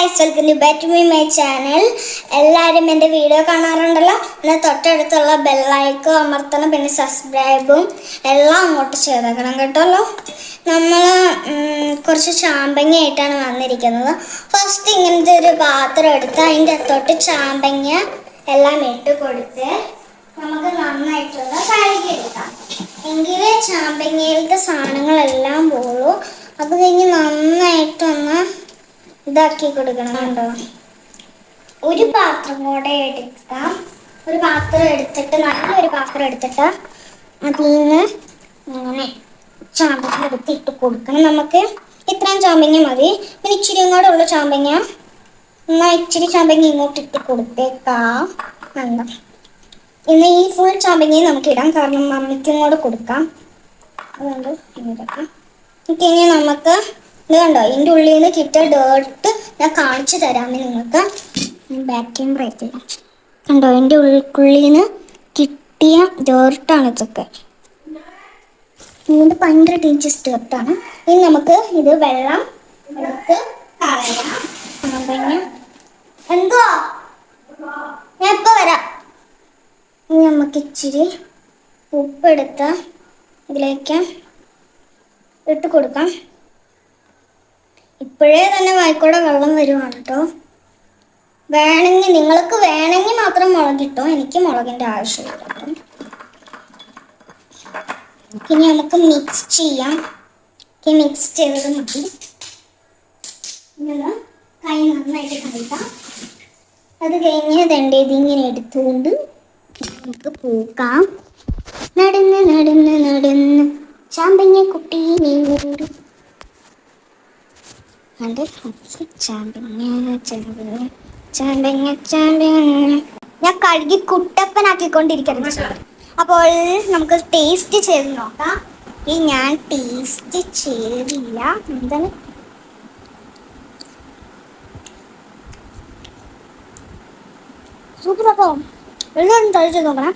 Guys, welcome to back to my channel. എല്ലാവരും എൻ്റെ video കാണാറുണ്ടല്ലോ. എന്നാൽ തൊട്ടടുത്തുള്ള ബെല്ലൈക്കൺ അമർത്തണം, പിന്നെ സബ്സ്ക്രൈബും എല്ലാം അങ്ങോട്ട് ചെയ്തേക്കണം കേട്ടല്ലോ. നമ്മൾ കുറച്ച് ചാമ്പങ്ങയായിട്ടാണ് വന്നിരിക്കുന്നത്. ഫസ്റ്റ് ഇങ്ങനത്തെ ഒരു പാത്രം എടുത്ത് അതിൻ്റെ അകത്തോട്ട് ചാമ്പങ്ങ എല്ലാം ഇട്ട് കൊടുത്ത് നമുക്ക് നന്നായിട്ടുള്ള കഴുകിയെടുക്കാം. എങ്കിലേ ചാമ്പങ്ങയിലത്തെ സാധനങ്ങളെല്ലാം പോളൂ. അത് കഴിഞ്ഞ് നന്നായിട്ടൊന്ന് ഇതാക്കി കൊടുക്കണം കേട്ടോ. ഒരു പാത്രം കൂടെ എടുക്കാം. ഒരു പാത്രം എടുത്തിട്ട് നല്ലൊരു പാത്രം എടുത്തിട്ട് അതിൽ നിന്ന് ഇങ്ങനെ ചാമ്പങ്ങ എടുത്തിട്ട് കൊടുക്കണം. നമുക്ക് ഇത്രയും ചാമ്പങ്ങ മതി. പിന്നെ ഇച്ചിരി കൂടെ ഉള്ള ചാമ്പങ്ങ എന്നാൽ ഇച്ചിരി ചാമ്പങ്ങ ഇങ്ങോട്ട് ഇട്ട് കൊടുത്തേക്കാം. എന്താ ഇന്ന് ഈ ഫുൾ ചാമ്പങ്ങയും നമുക്ക് ഇടാം, കാരണം മമ്മിക്കും കൂടെ കൊടുക്കാം. അതുകൊണ്ട് ഇങ്ങനെ നമുക്ക് ഇത് കണ്ടോ, ഇതിൻ്റെ ഉള്ളിൽ നിന്ന് കിട്ടിയ ഡേർട്ട് ഞാൻ കാണിച്ചു തരാം നിങ്ങൾക്ക്. ബാക്ക് ക്യാമറ കണ്ടോ, എൻ്റെ ഉള്ളിൽ നിന്ന് കിട്ടിയ ഡേർട്ടാണ് ഇതൊക്കെ. ഇതിൻ്റെ ഭയങ്കര ഡേഞ്ചറസ് ഡേർട്ടാണ്. ഇനി നമുക്ക് ഇത് വെള്ളം എടുത്ത് കളയാം. എന്തോ ഞാൻ ഇപ്പോൾ വരാം. ഇനി നമുക്ക് ഇച്ചിരി ഉപ്പെടുത്ത് ഇതിലേക്ക് ഇട്ട് കൊടുക്കാം. ഇപ്പോഴേ തന്നെ വായിക്കൂടെ വെള്ളം വരുവാണ് കേട്ടോ. നിങ്ങൾക്ക് വേണമെങ്കിൽ മാത്രം മുളകിട്ടോ, എനിക്ക് മുളകിൻ്റെ ആവശ്യമില്ല. ഇനി നമുക്ക് മിക്സ് ചെയ്യാം. മിക്സ് ചെയ്തത് മതി. ഇങ്ങനെ കൈ നന്നായിട്ട് കഴിക്കാം. അത് കഴിഞ്ഞ് ഇതിങ്ങനെ എടുത്തുകൊണ്ട് നമുക്ക് പൂക്കാം. നടന്ന് നടന്ന് നടന്ന് ചാമ്പങ്ങ കുട്ടി നീങ്ങും. ഞാൻ കഴുകി കുട്ടപ്പനാക്കിക്കൊണ്ടിരിക്കുന്നത്. അപ്പോൾ നമുക്ക് ടേസ്റ്റ് ചെയ്ത് നോക്കാം. ഈ ഞാൻ ടേസ്റ്റ് ചെയ്തില്ല. എന്താണ് സൂപ്പർ കേട്ടോ. എല്ലാവരും കഴിച്ചു നോക്കണം.